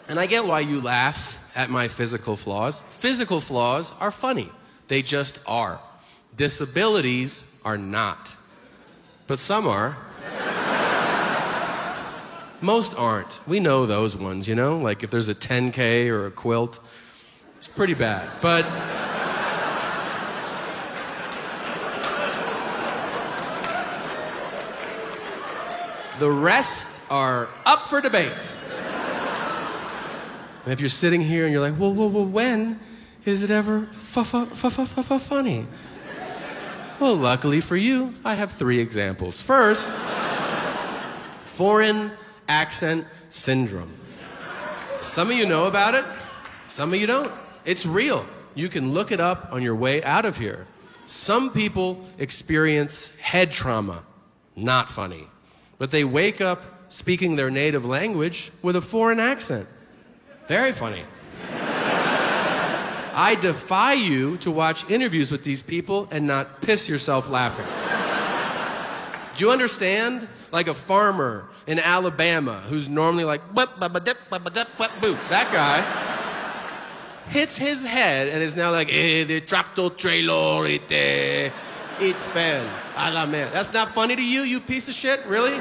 And I get why you laugh at my physical flaws. Physical flaws are funny. They just are. Disabilities are not. But some are. Most aren't. We know those ones, you know? Like if there's a 10K or a quilt, it's pretty bad. But the rest are up for debate. And if you're sitting here and you're like, well, when is it ever funny? Well, luckily for you, I have 3 examples. First, foreign accent syndrome. Some of you know about it, some of you don't. It's real. You can look it up on your way out of here. Some people experience head trauma. Not funny. But they wake up speaking their native language with a foreign accent. Very funny. I defy you to watch interviews with these people and not piss yourself laughing. Do you understand? Like a farmer in Alabama who's normally like, that guy hits his head and is now like, the tractor trailer, it fell. That's not funny to you, you piece of shit? Really?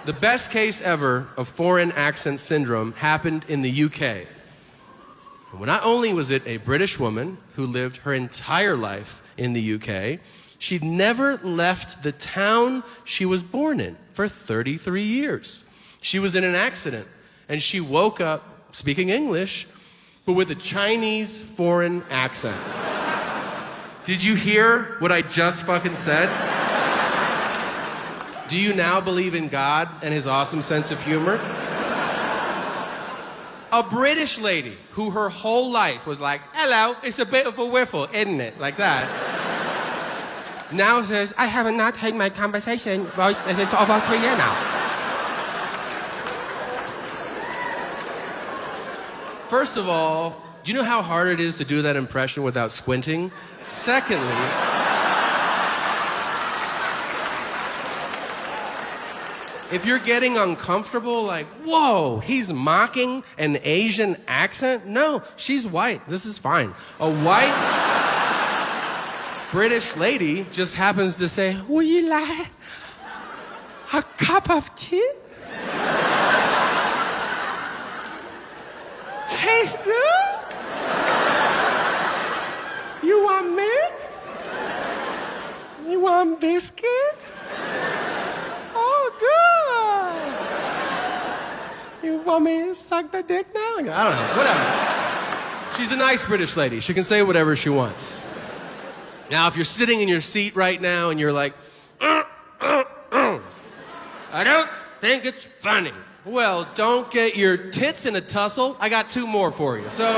The best case ever of foreign accent syndrome happened in the UK. Well, not only was it a British woman who lived her entire life in the UK, she'd never left the town she was born in for 33 years. She was in an accident, and she woke up speaking English, but with a Chinese foreign accent. Did you hear what I just fucking said? Do you now believe in God and his awesome sense of humor? A British lady who her whole life was like, hello, it's a bit of a whiffle, isn't it? Like that. Now says, I have not had my conversation voice over 3 years now. First of all, do you know how hard it is to do that impression without squinting? Secondly, if you're getting uncomfortable, like, whoa, he's mocking an Asian accent? No, she's white. This is fine. A white British lady just happens to say, would you like a cup of tea? Tastes good? You want milk? You want biscuit? You want me to suck the dick now? I don't know, whatever. She's a nice British lady. She can say whatever she wants. Now, if you're sitting in your seat right now and you're like, I don't think it's funny. Well, don't get your tits in a tussle. I got 2 more for you. So,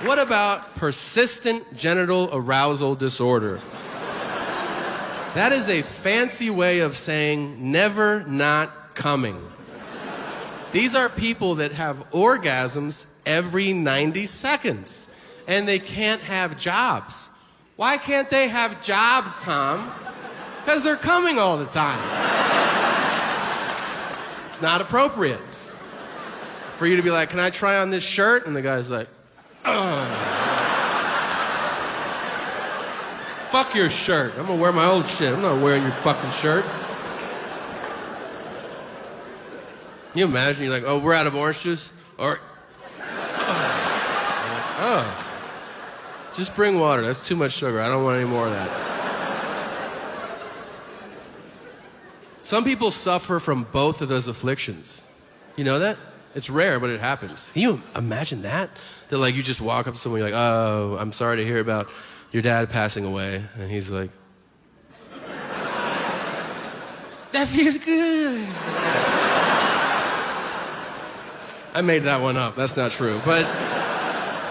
what about persistent genital arousal disorder? That is a fancy way of saying never not coming. These are people that have orgasms every 90 seconds, and they can't have jobs. Why can't they have jobs, Tom? Because they're coming all the time. It's not appropriate for you to be like, can I try on this shirt? And the guy's like, ugh. Fuck your shirt. I'm gonna wear my old shit. I'm not wearing your fucking shirt. Can you imagine? You're like, oh, we're out of orange juice? Or, oh. Just bring water. That's too much sugar. I don't want any more of that. Some people suffer from both of those afflictions. You know that? It's rare, but it happens. Can you imagine that? That like you just walk up to someone, you're like, oh, I'm sorry to hear about your dad passing away. And he's like, that feels good. I made that one up. That's not true. But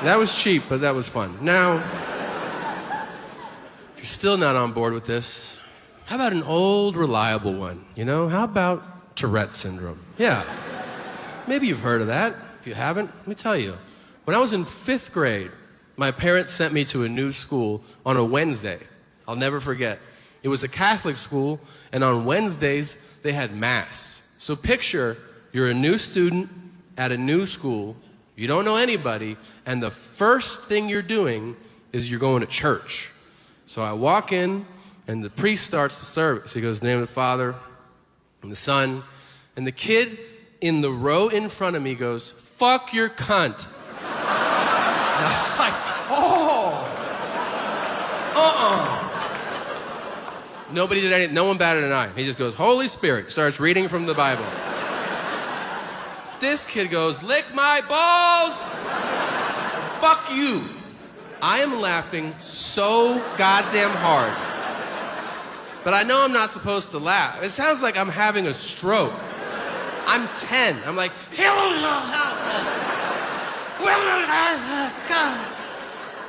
that was cheap, but that was fun. Now, if you're still not on board with this, how about an old, reliable one? You know, how about Tourette syndrome? Yeah. Maybe you've heard of that. If you haven't, let me tell you. When I was in 5th grade, my parents sent me to a new school on a Wednesday. I'll never forget. It was a Catholic school, and on Wednesdays, they had Mass. So picture you're a new student at a new school, you don't know anybody, and the first thing you're doing is you're going to church. So I walk in, and the priest starts the service. He goes, in the name of the Father, and the Son, and the kid in the row in front of me goes, fuck your cunt. And I'm like, Nobody did anything. No one batted an eye. He just goes, Holy Spirit, starts reading from the Bible. This kid goes, lick my balls. Fuck you. I am laughing so goddamn hard. But I know I'm not supposed to laugh. It sounds like I'm having a stroke. I'm 10. I'm like,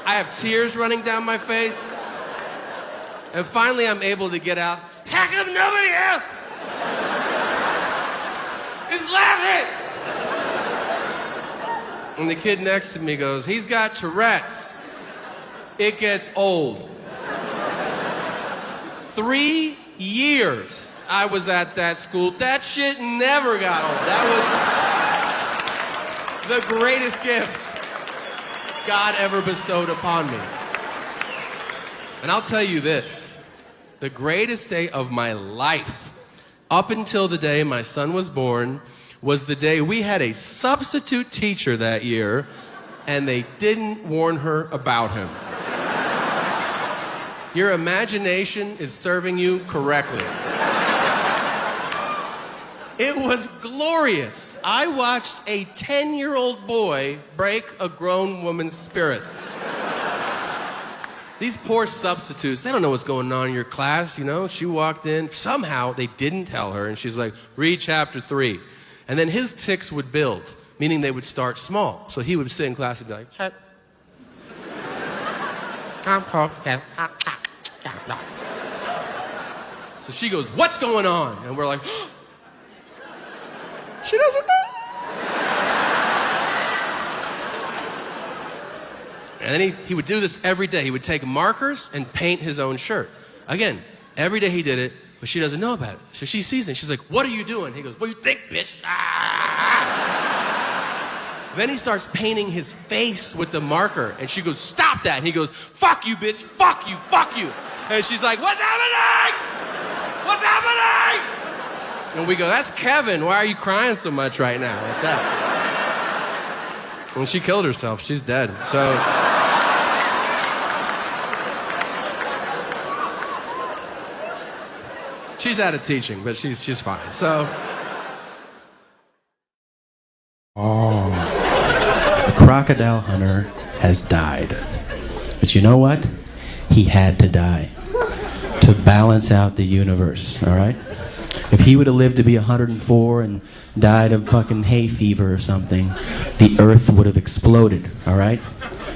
I have tears running down my face. And finally I'm able to get out, how come nobody else is laughing? And the kid next to me goes, he's got Tourette's. It gets old. 3 years I was at that school. That shit never got old. That was the greatest gift God ever bestowed upon me. And I'll tell you this, the greatest day of my life, up until the day my son was born, was the day we had a substitute teacher that year, and they didn't warn her about him. Your imagination is serving you correctly. It was glorious. I watched a 10-year-old boy break a grown woman's spirit. These poor substitutes, they don't know what's going on in your class, you know? She walked in, somehow they didn't tell her, and she's like, read chapter 3. And then his tics would build, meaning they would start small. So he would sit in class and be like, so she goes, what's going on? And we're like, she doesn't know. And then he would do this every day. He would take markers and paint his own shirt. Again, every day he did it, but she doesn't know about it. So she sees it. She's like, what are you doing? He goes, what do you think, bitch? Ah! Then he starts painting his face with the marker. And she goes, stop that. And he goes, fuck you, bitch. Fuck you. Fuck you. And she's like, what's happening? What's happening? And we go, that's Kevin. Why are you crying so much right now? Like that. When she killed herself, she's dead. So... she's out of teaching, but she's fine. So... oh. The crocodile hunter has died. But you know what? He had to die to balance out the universe, all right? If he would have lived to be 104 and died of fucking hay fever or something, the earth would have exploded, all right?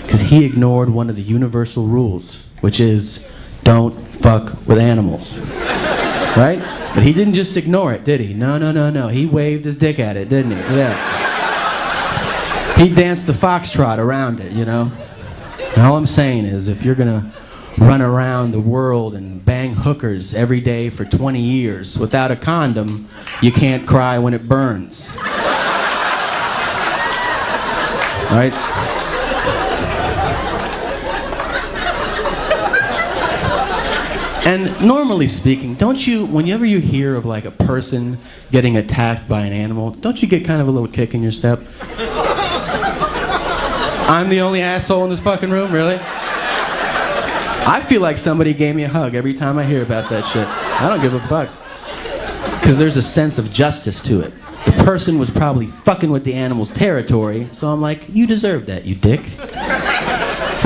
Because he ignored one of the universal rules, which is don't fuck with animals, right? But he didn't just ignore it, did he? No. He waved his dick at it, didn't he? Yeah. He danced the foxtrot around it, you know? And all I'm saying is, if you're gonna run around the world and bang hookers every day for 20 years without a condom, you can't cry when it burns. Right? And normally speaking, don't you, whenever you hear of like a person getting attacked by an animal, don't you get kind of a little kick in your step? I'm the only asshole in this fucking room, really? I feel like somebody gave me a hug every time I hear about that shit. I don't give a fuck. Because there's a sense of justice to it. The person was probably fucking with the animal's territory, so I'm like, you deserve that, you dick.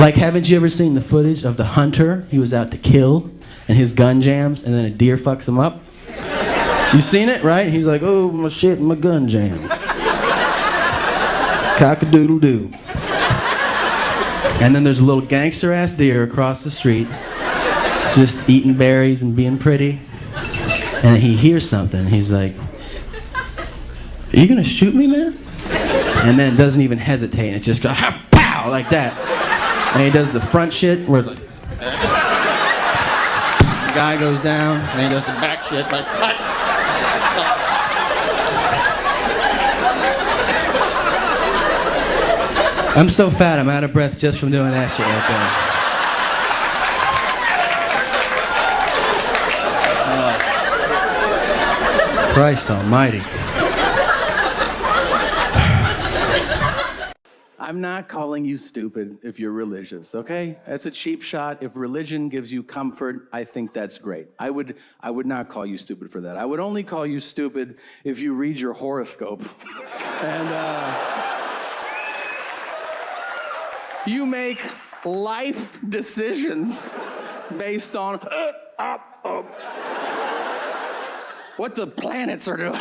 Like, haven't you ever seen the footage of the hunter he was out to kill, and his gun jams, and then a deer fucks him up? You seen it, right? He's like, oh, my shit, my gun jam. Cock-a-doodle-doo. And then there's a little gangster-ass deer across the street, just eating berries and being pretty. And he hears something. He's like, are you gonna shoot me, man? And then it doesn't even hesitate. And it just goes, pow, like that. And he does the front shit where like, guy goes down, and he does the back shit like, what? I'm so fat, I'm out of breath just from doing that shit right there. Christ almighty. I'm not calling you stupid if you're religious, okay? That's a cheap shot. If religion gives you comfort, I think that's great. I would not call you stupid for that. I would only call you stupid if you read your horoscope. And you make life decisions based on what the planets are doing.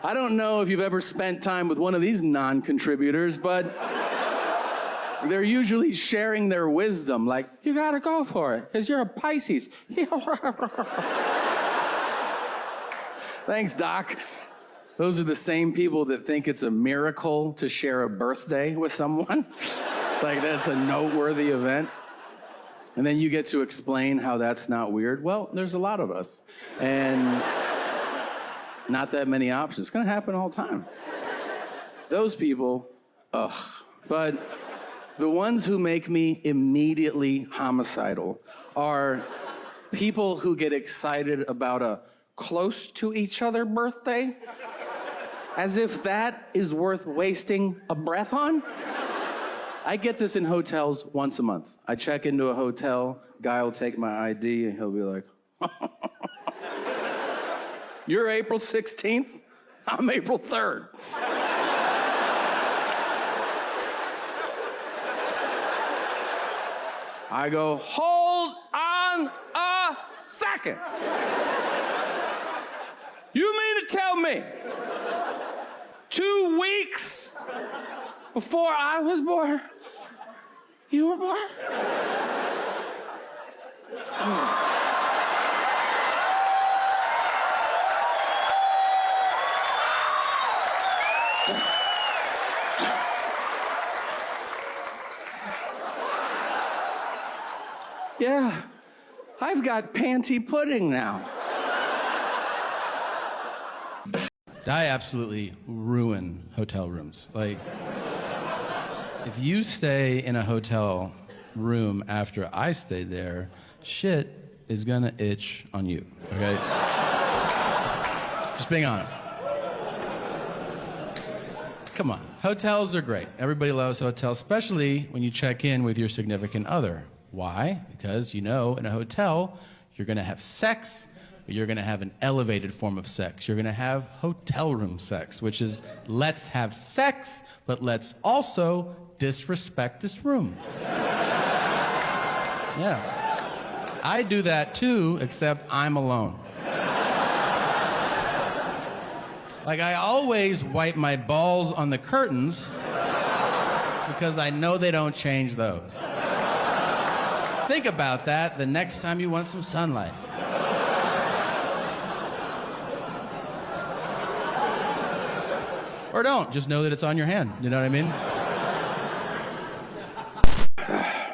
I don't know if you've ever spent time with one of these non-contributors, but they're usually sharing their wisdom, like, you gotta go for it, because you're a Pisces. Thanks, Doc. Those are the same people that think it's a miracle to share a birthday with someone. Like, that's a noteworthy event. And then you get to explain how that's not weird. Well, there's a lot of us. And not that many options. It's gonna happen all the time. Those people, ugh. But the ones who make me immediately homicidal are people who get excited about a close to each other birthday, as if that is worth wasting a breath on. I get this in hotels once a month. I check into a hotel, guy will take my ID and he'll be like, you're April 16th? I'm April 3rd. I go, hold on a second. You mean to tell me 2 weeks before I was born, you were born? Yeah, I've got panty pudding now. I absolutely ruin hotel rooms. Like, if you stay in a hotel room after I stay there, shit is gonna itch on you, okay? Just being honest. Come on, hotels are great. Everybody loves hotels, especially when you check in with your significant other. Why? Because you know in a hotel, you're gonna have sex, but you're gonna have an elevated form of sex. You're gonna have hotel room sex, which is let's have sex, but let's also disrespect this room. Yeah. I do that too, except I'm alone. Like, I always wipe my balls on the curtains because I know they don't change those. Think about that the next time you want some sunlight. Or don't, just know that it's on your hand, you know what I mean?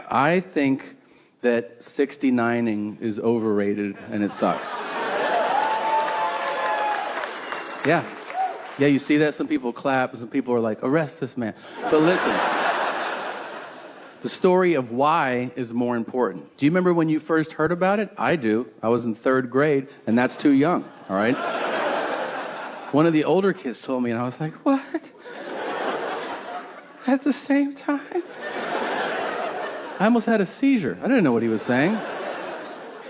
I think that 69ing is overrated and it sucks. Yeah. Yeah, you see that? Some people clap, and some people are like, arrest this man. But listen, the story of why is more important. Do you remember when you first heard about it? I do. I was in 3rd grade, and that's too young, all right? One of the older kids told me, and I was like, what? At the same time? I almost had a seizure. I didn't know what he was saying.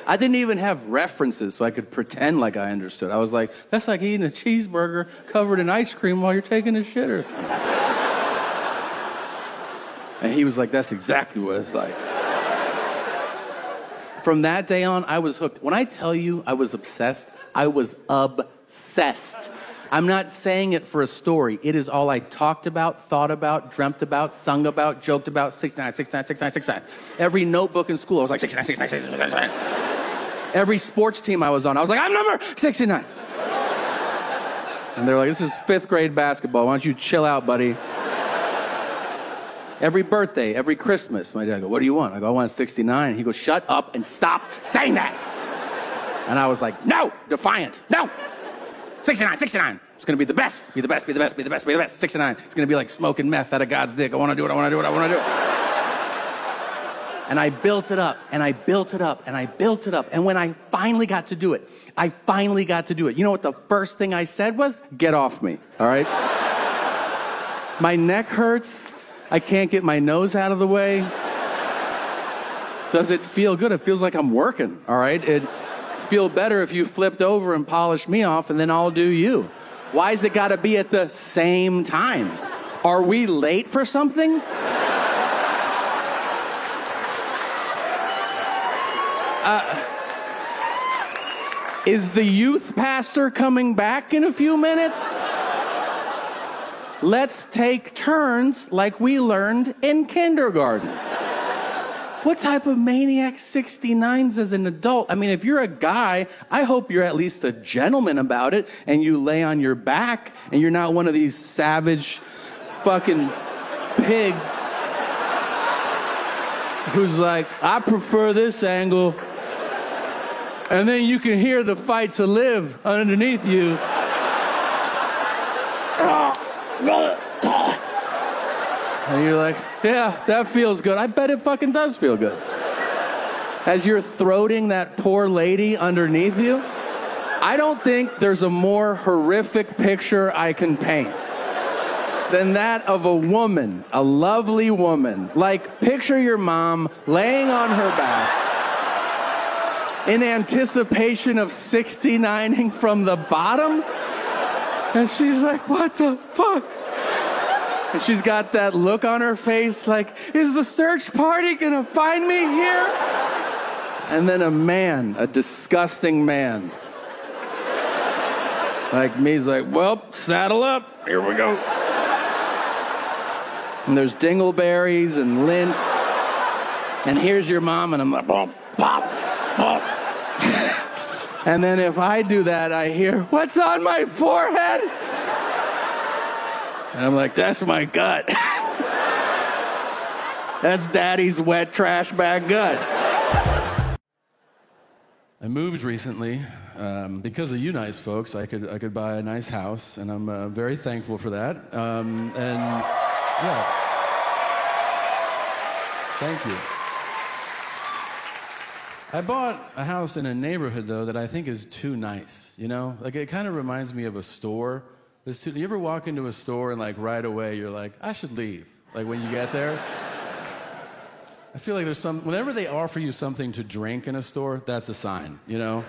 I didn't even have references so I could pretend like I understood. I was like, that's like eating a cheeseburger covered in ice cream while you're taking a shitter. And he was like, that's exactly what it's like. From that day on, I was hooked. When I tell you I was obsessed, I was obsessed. I'm not saying it for a story. It is all I talked about, thought about, dreamt about, sung about, joked about. 69, 69, 69, 69. Every notebook in school, I was like, 69, 69, 69, 69. Every sports team I was on, I was like, I'm number 69. And they're like, this is 5th grade basketball. Why don't you chill out, buddy? Every birthday, every Christmas, my dad goes, what do you want? I go, I want a 69. He goes, shut up and stop saying that. And I was like, no, defiant, no. 69, 69. It's gonna be the best, be the best, be the best, be the best, be the best. 69. It's gonna be like smoking meth out of God's dick. I wanna do it, I wanna do it, I wanna do it. And I built it up, and I built it up, and I built it up. And when I finally got to do it, You know what the first thing I said was? Get off me, all right? My neck hurts. I can't get my nose out of the way. Does it feel good? It feels like I'm working, all right? It'd feel better if you flipped over and polished me off, and then I'll do you. Why's it gotta be at the same time? Are we late for something? Is the youth pastor coming back in a few minutes? Let's take turns like we learned in kindergarten. What type of maniac 69s as an adult? I mean, if you're a guy, I hope you're at least a gentleman about it and you lay on your back and you're not one of these savage fucking pigs who's like, I prefer this angle. And then you can hear the fight to live underneath you. And you're like, yeah, that feels good. I bet it fucking does feel good. As you're throating that poor lady underneath you, I don't think there's a more horrific picture I can paint than that of a woman, a lovely woman. Like, picture your mom laying on her back in anticipation of 69ing from the bottom. And she's like, what the fuck? And she's got that look on her face like, is the search party gonna find me here? And then a man, a disgusting man, like me's like, well, saddle up, here we go. And there's dingleberries and lint. And here's your mom, and I'm like, pop, pop, pop. And then if I do that, I hear, what's on my forehead? And I'm like, that's my gut. That's daddy's wet trash bag gut. I moved recently. Because of you nice folks, I could buy a nice house, and I'm very thankful for that. And yeah, thank you. I bought a house in a neighborhood, though, that I think is too nice, you know? Like, it kind of reminds me of a store. You ever walk into a store and, like, right away you're like, I should leave, like, when you get there? I feel like whenever they offer you something to drink in a store, that's a sign, you know?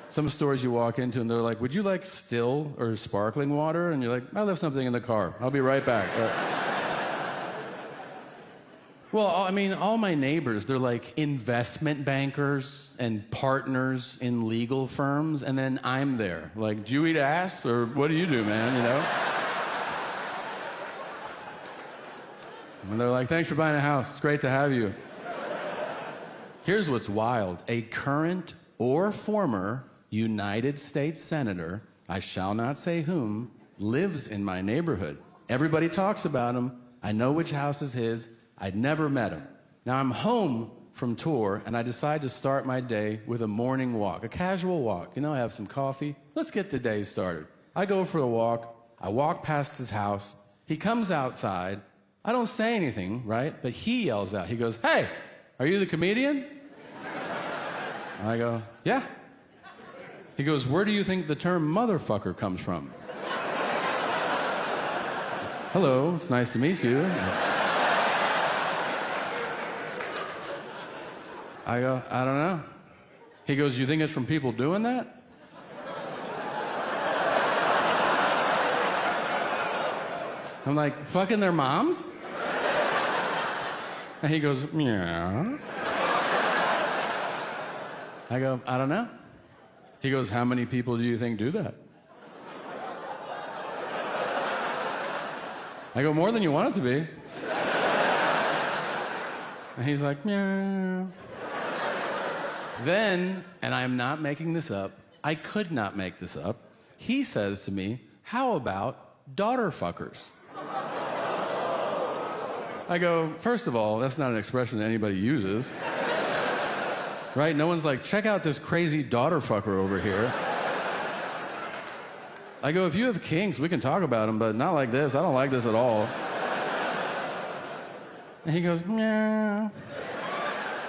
Some stores you walk into and they're like, would you like still or sparkling water? And you're like, I left something in the car. I'll be right back. Well, I mean, all my neighbors, they're like investment bankers and partners in legal firms, and then I'm there. Like, do you eat ass, or what do you do, man, you know? And they're like, thanks for buying a house. It's great to have you. Here's what's wild. A current or former United States Senator, I shall not say whom, lives in my neighborhood. Everybody talks about him. I know which house is his. I'd never met him. Now I'm home from tour, and I decide to start my day with a morning walk, a casual walk. You know, I have some coffee. Let's get the day started. I go for a walk. I walk past his house. He comes outside. I don't say anything, right? But he yells out. He goes, hey, are you the comedian? I go, yeah. He goes, where do you think the term motherfucker comes from? Hello, it's nice to meet you. I go, I don't know. He goes, you think it's from people doing that? I'm like, fucking their moms? And he goes, yeah. I go, I don't know. He goes, how many people do you think do that? I go, more than you want it to be. And he's like, meow. Then, and I am not making this up, I could not make this up, he says to me, how about daughter fuckers? I go, first of all, that's not an expression that anybody uses. Right? No one's like, check out this crazy daughter fucker over here. I go, if you have kinks, we can talk about them, but not like this. I don't like this at all. And he goes, meow.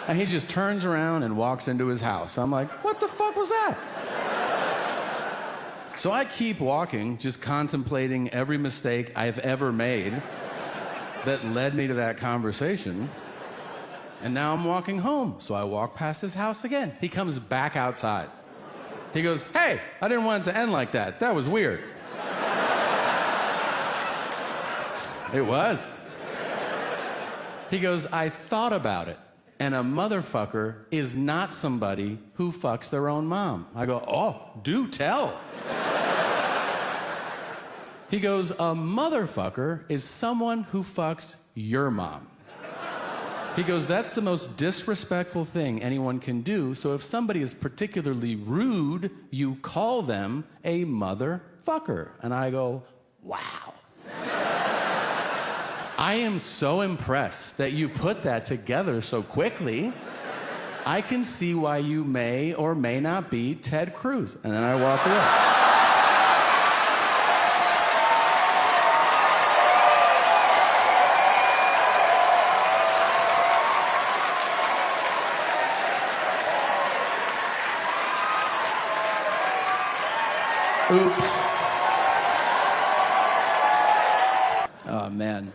And he just turns around and walks into his house. I'm like, what the fuck was that? So I keep walking, just contemplating every mistake I've ever made that led me to that conversation. And now I'm walking home. So I walk past his house again. He comes back outside. He goes, hey, I didn't want it to end like that. That was weird. It was. He goes, I thought about it. And a motherfucker is not somebody who fucks their own mom. I go, oh, do tell. He goes, a motherfucker is someone who fucks your mom. He goes, that's the most disrespectful thing anyone can do, so if somebody is particularly rude, you call them a motherfucker. And I go, wow. I am so impressed that you put that together so quickly. I can see why you may or may not be Ted Cruz. And then I walk away. Oops. Oh, man.